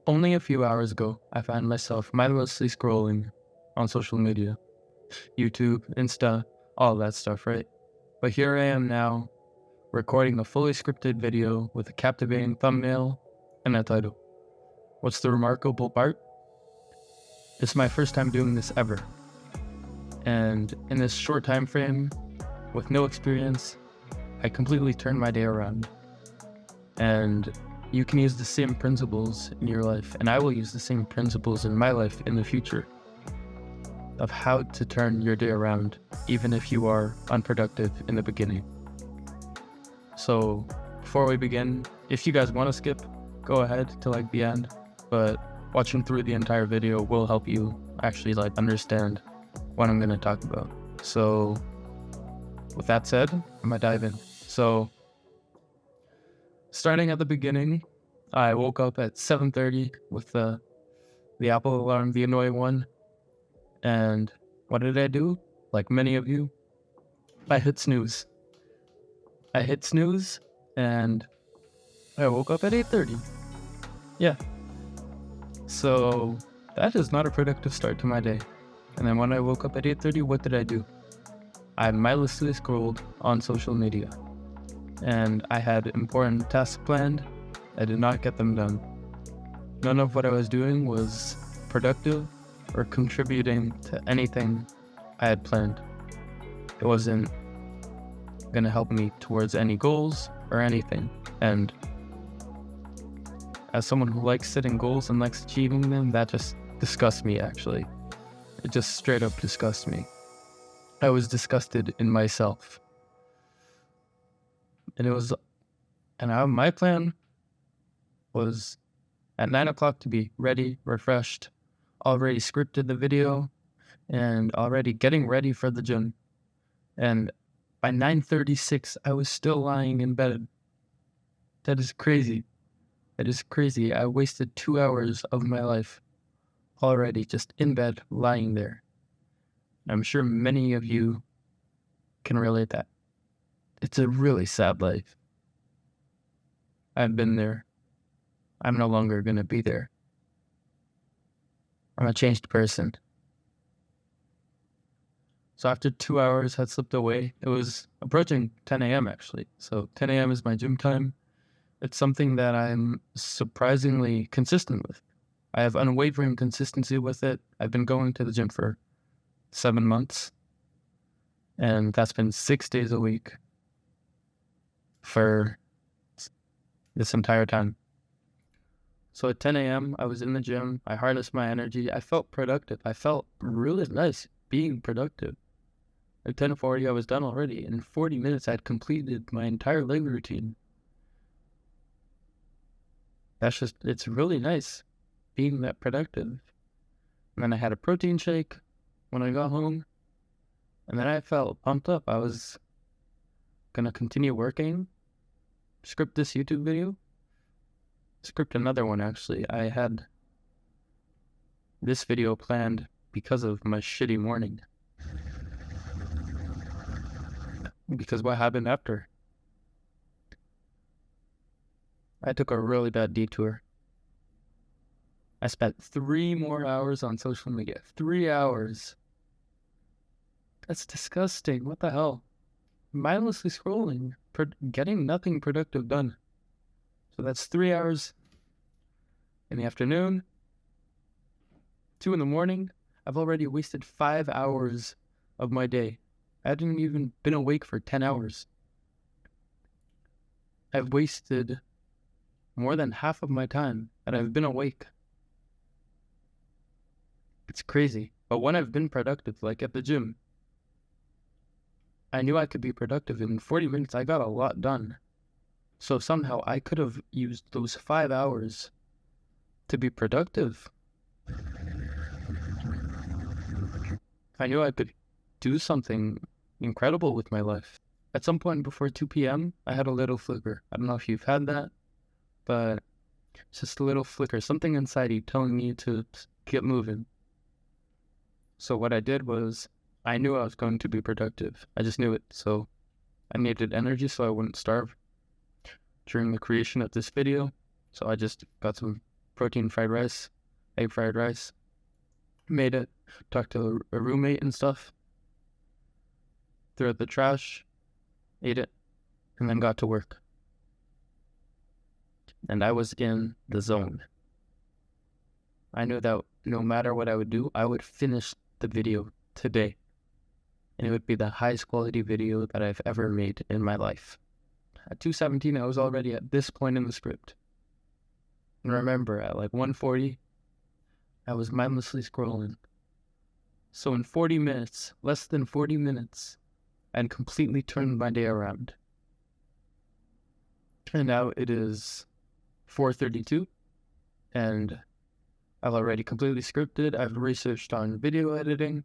Only a few hours ago, I found myself mindlessly scrolling on social media, YouTube, Insta, all that stuff, right? But here I am now, recording a fully scripted video with a captivating thumbnail and a title. What's the remarkable part? It's my first time doing this ever. And in this short time frame, with no experience, I completely turned my day around. And you can use the same principles in your life, and I will use the same principles in my life in the future of how to turn your day around, even if you are unproductive in the beginning. So before we begin, if you guys want to skip, go ahead to the end, but watching through the entire video will help you actually understand what I'm going to talk about. So with that said, I'm going to dive in. So starting at the beginning, I woke up at 7:30 with the Apple alarm, the annoying one. And what did I do? Like many of you, I hit snooze. And I woke up at 8:30. Yeah. So that is not a productive start to my day. And then when I woke up at 8:30, what did I do? I mindlessly scrolled on social media. And I had important tasks planned. I did not get them done. None of what I was doing was productive or contributing to anything I had planned. It wasn't going to help me towards any goals or anything. And as someone who likes setting goals and likes achieving them, that just disgusts me, actually. It just straight up disgusts me. I was disgusted in myself. And my plan was at 9 o'clock to be ready, refreshed, already scripted the video, and already getting ready for the gym. And by 9:36, I was still lying in bed. That is crazy. I wasted 2 hours of my life already just in bed, lying there. I'm sure many of you can relate that. It's a really sad life. I've been there. I'm no longer going to be there. I'm a changed person. So after 2 hours had slipped away, it was approaching 10 a.m. actually. So 10 a.m. is my gym time. It's something that I'm surprisingly consistent with. I have unwavering consistency with it. I've been going to the gym for 7 months. And that's been 6 days a week for this entire time. So at 10 a.m., I was in the gym. I harnessed my energy. I felt productive. I felt really nice being productive. At 10:40, I was done already. In 40 minutes, I'd completed my entire leg routine. It's really nice being that productive. And then I had a protein shake when I got home. And then I felt pumped up. I was going to continue working, script this YouTube video, script another one actually. I had this video planned because of my shitty morning. Because what happened after? I took a really bad detour. I spent 3 more hours on social media. 3 hours. That's disgusting. What the hell? Mindlessly scrolling, getting nothing productive done. So that's 3 hours in the afternoon, 2 in the morning. I've already wasted 5 hours of my day. I hadn't even been awake for 10 hours. I've wasted more than half of my time that I've been awake. It's crazy. But when I've been productive, like at the gym, I knew I could be productive. In 40 minutes, I got a lot done. So somehow I could have used those 5 hours to be productive. I knew I could do something incredible with my life. At some point before 2 p.m., I had a little flicker. I don't know if you've had that, but it's just a little flicker, something inside you telling me to get moving. So what I did was, I knew I was going to be productive. I just knew it. So I needed energy so I wouldn't starve during the creation of this video. So I just got some protein fried rice, egg fried rice. Made it, talked to a roommate and stuff, threw it the trash, ate it, and then got to work. And I was in the zone. I knew that no matter what I would do, I would finish the video today. And it would be the highest quality video that I've ever made in my life. At 2:17, I was already at this point in the script. And remember, at like 1:40, I was mindlessly scrolling. So in 40 minutes, less than 40 minutes, I'd completely turned my day around. And now it is 4:32, and I've already completely scripted. I've researched on video editing,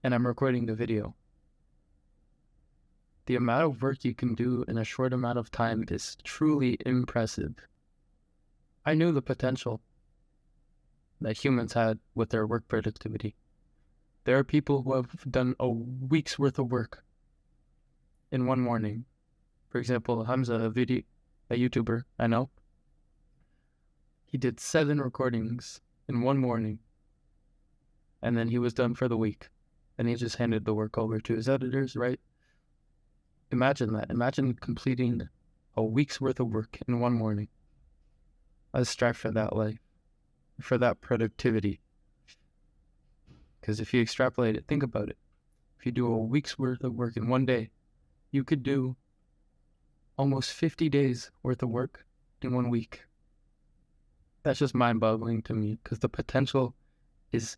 and I'm recording the video. The amount of work you can do in a short amount of time is truly impressive. I knew the potential that humans had with their work productivity. There are people who have done a week's worth of work in one morning. For example, Hamza, a YouTuber I know, he did 7 recordings in one morning, and then he was done for the week. And he just handed the work over to his editors, right? Imagine that. Imagine completing a week's worth of work in one morning. I strive for that life, for that productivity. Because if you extrapolate it, think about it. If you do a week's worth of work in one day, you could do almost 50 days worth of work in 1 week. That's just mind-boggling to me, because the potential is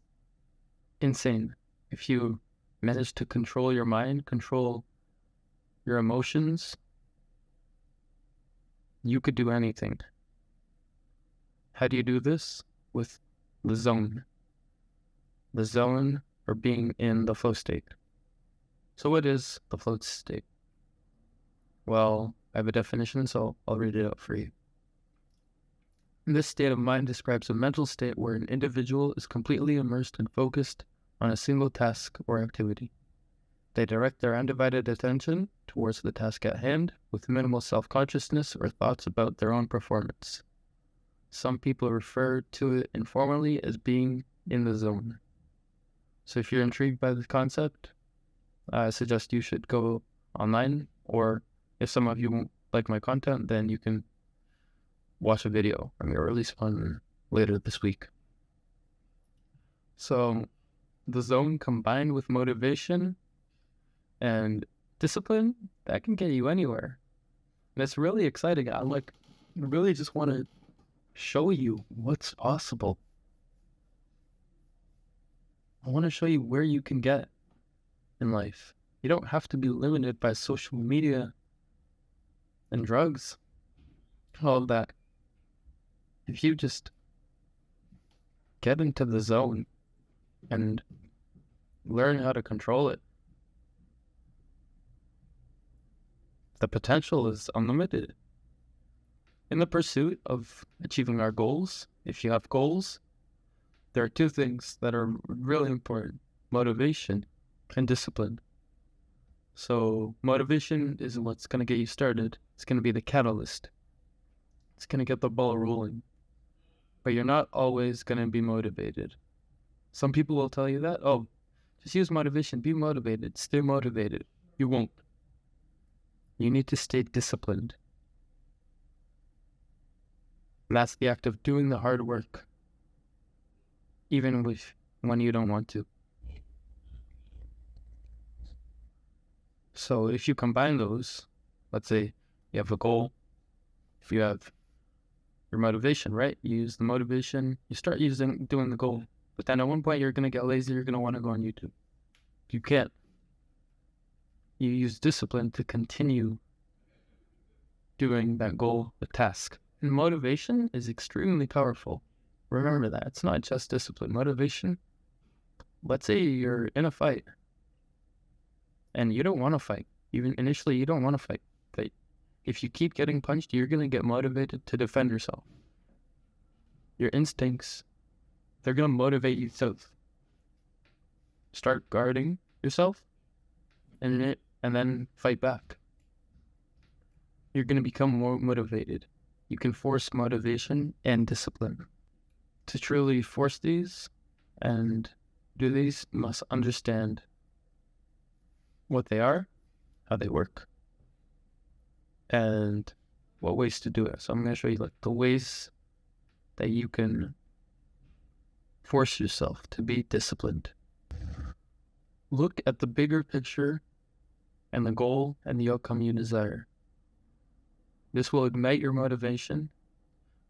insane. If you manage to control your mind, control your emotions, you could do anything. How do you do this? With the zone. The zone, or being in the flow state. So what is the flow state? Well, I have a definition, so I'll read it out for you. This state of mind describes a mental state where an individual is completely immersed and focused on a single task or activity. They direct their undivided attention towards the task at hand with minimal self-consciousness or thoughts about their own performance. Some people refer to it informally as being in the zone. So if you're intrigued by this concept, I suggest you should go online, or if some of you won't like my content, then you can watch a video. I'm going to release one later this week. So the zone combined with motivation and discipline, that can get you anywhere. And it's really exciting. I really just want to show you what's possible. I want to show you where you can get in life. You don't have to be limited by social media and drugs, all of that. If you just get into the zone and learn how to control it, the potential is unlimited. In the pursuit of achieving our goals, if you have goals, there are 2 things that are really important: motivation and discipline. So motivation is what's going to get you started. It's going to be the catalyst. It's going to get the ball rolling. But you're not always going to be motivated. Some people will tell you that, oh, just use motivation, be motivated, stay motivated. You won't. You need to stay disciplined. And that's the act of doing the hard work, even when you don't want to. So if you combine those, let's say you have a goal, if you have your motivation, right? You use the motivation, you start doing the goal. But then at one point you're going to get lazy, you're going to want to go on YouTube. You can't. You use discipline to continue doing that goal, the task. And motivation is extremely powerful. Remember that. It's not just discipline. Motivation, let's say you're in a fight and you don't want to fight. Even initially, you don't want to fight. But if you keep getting punched, you're going to get motivated to defend yourself. Your instincts, they're going to motivate you to start guarding yourself and then fight back. You're going to become more motivated. you can force motivation and discipline. To truly force these and do these, you must understand what they are, how they work, and what ways to do it. So I'm going to show you like the ways that you can force yourself to be disciplined. Look at the bigger picture and the goal and the outcome you desire. This will ignite your motivation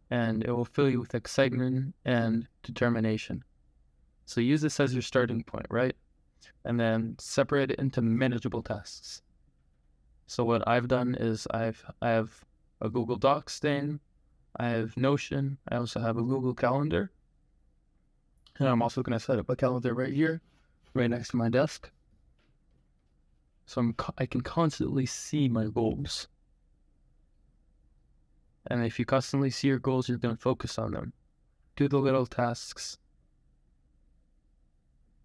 and it will fill you with excitement and determination. So use this as your starting point, right? And then separate it into manageable tasks. So what I've done is I have a Google Docs thing, I have Notion, I also have a Google Calendar, and I'm also going to set up a calendar right here, right next to my desk. So I can constantly see my goals. And if you constantly see your goals, you're going to focus on them. Do the little tasks.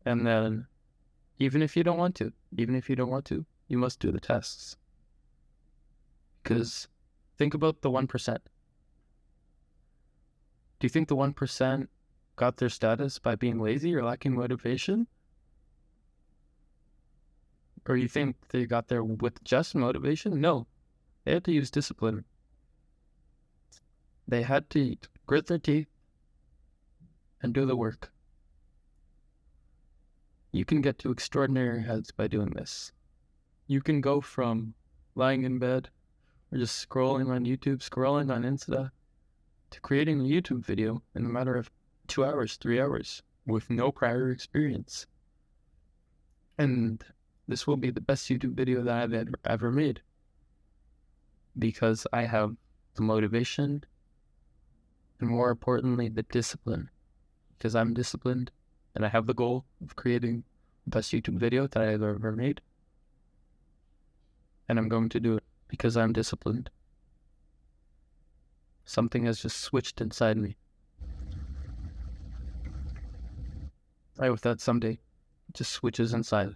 And then, even if you don't want to, you must do the tasks. Because think about the 1%. Do you think the 1% got their status by being lazy or lacking motivation? Or you think they got there with just motivation? No. They had to use discipline. They had to grit their teeth and do the work. You can get to extraordinary heights by doing this. You can go from lying in bed or just scrolling on YouTube, scrolling on Insta, to creating a YouTube video in a matter of 2 hours, 3 hours, with no prior experience. And this will be the best YouTube video that I've ever made. Because I have the motivation, and more importantly, the discipline. Because I'm disciplined, and I have the goal of creating the best YouTube video that I've ever made. And I'm going to do it because I'm disciplined. Something has just switched inside me. I hope that someday it just switches inside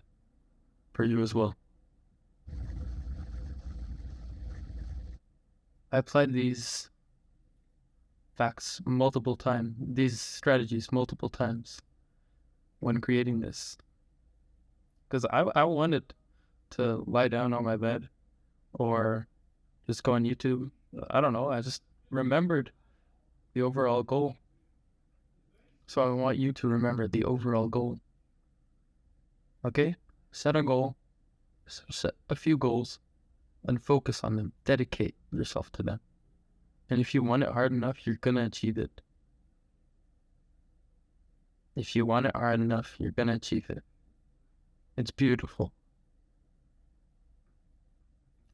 for you as well. I applied these facts multiple times, these strategies multiple times when creating this. Because I wanted to lie down on my bed or just go on YouTube. I don't know, I just remembered the overall goal. So I want you to remember the overall goal. Okay? Set a goal, set a few goals, and focus on them. Dedicate yourself to them. And if you want it hard enough, you're going to achieve it. If you want it hard enough, you're going to achieve it. It's beautiful.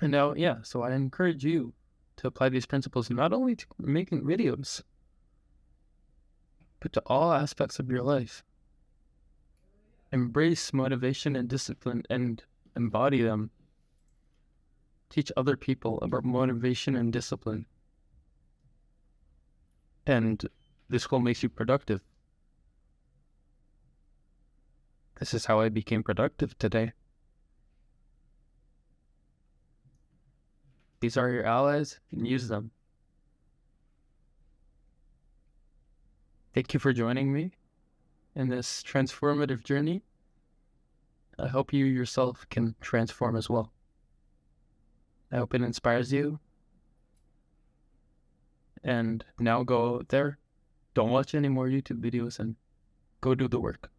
And now, so I encourage you to apply these principles not only to making videos, but to all aspects of your life. Embrace motivation and discipline and embody them. Teach other people about motivation and discipline. And this will make you productive. This is how I became productive today. These are your allies, and use them. Thank you for joining me in this transformative journey. I hope you yourself can transform as well. I hope it inspires you. And now go out there, don't watch any more YouTube videos, and go do the work.